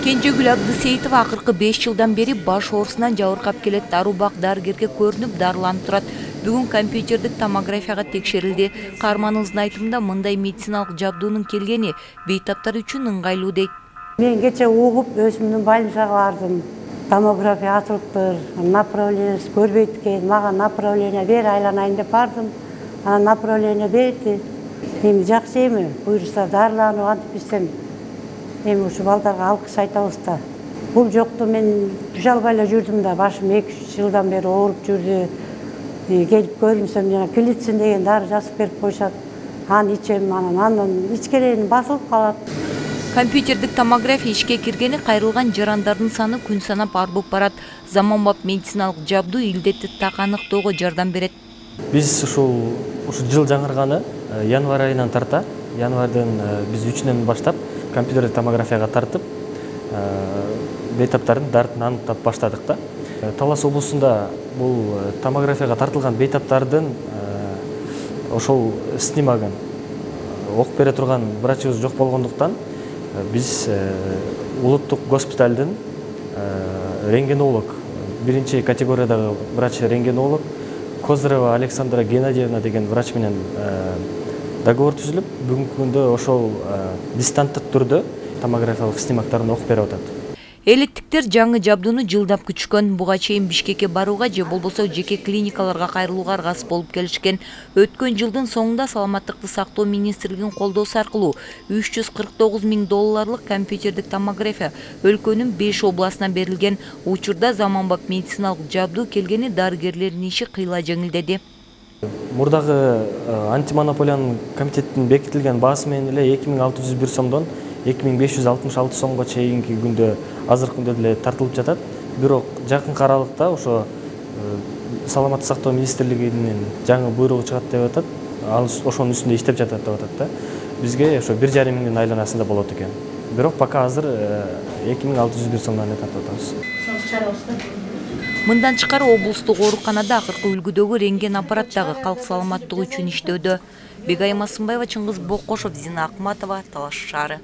Кенжегүл Абдысейитова акыркы 5 жылдан бери баш оорусунан жабыркап келет. Арубак дарыгерге көрүнүп, дарыланып турат. Бүгүн компьютердик томографияга текшерилди. Каарманыбыздын айтымында мындай медициналык жабдуунун келгени бейтаптар үчүн ыңгайлуу дейт. Мен кече угуп өзүмдүн больницага бардым. Томография ачылыптыр, направлениеси көрбөйт экен. Мага направление бер, айланайын деп бардым. Анан направление берди. Эми жакшы эми, буюрса дарыланып антип исем. Эми ушу балдарга алкыш айтабыз да. Бул жокту мен түшө албай эле жүрдүм да, башым 2-3 жылдан бери ооруп жүрдү. Келип көрүнсөм жана клицин деген дары жазып берип коюшат. Аны ичем, андан ичкерейин басылып калат. Компьютердик томография ишке киргени кайрылган жарандардын саны күн санап арбып барат. Заманбап медициналык жабдуу илдетти так аныктоого жардам берет. Биз ушу жыл жаңырганы январь айынан тарта, январдан биз 3-нөн баштап компьютердик томографияга тартып, бейтаптардын дартын аныктап баштадык да. Талас облусунда бул томографияга тартылган бейтаптардын ошол снимагын окуп бере турган врачыбыз жок болгондуктан биз улуттук госпиталдын рентгенолог, биринчи категориядагы врач рентгенолог Козырева Александра Геннадьевна деген врач менен договор түзүлүп, бүгүнкү күндө ошол дистанттык түрдө томографиялык снимактарын окуп берип атат. Элеттиктер жаңы жабдууну жылдап күтүшкөн. Буга чейин Бишкекке барууга же болбосо жеке клиникаларга кайрылууга аргасыз болуп келишкен. Өткөн жылдын соңунда Саламаттыкты сактоо министрлигинин колдоосу аркылуу $349 000 компьютердик томография өлкөнүн 5 областына берилген. Учурда заманбап медициналык жабдуу келгени дарыгерлердин иши кыйла жеңилдеди. Мурдагы антимонополиянын комитеттин бекитилген баасы менен эле 2601 сомдон 2566 сомго чейинки күндө азыркы күндө деле тартылып жатат. Бирок жакын аралыкта ошо Саламаттык сактоо министрлигинин жаңы буйругу чыгат деп атат. Ал ошонун үстүндө иштеп жатат деп атат да. Бизге ошо 1,5 миңдин айланасында болот экен. Бирок пока азыр 2601 сомдон тартып атабыз. Мындан тышкары облустук ооруканада акыркы үлгүдөгү рентген аппарат дагы калк саламаттыгы үчүн иштөөдө. Бегайым Асымбаева, Чыңгыз Боккошов, Зина Акматова, Талаш шаары.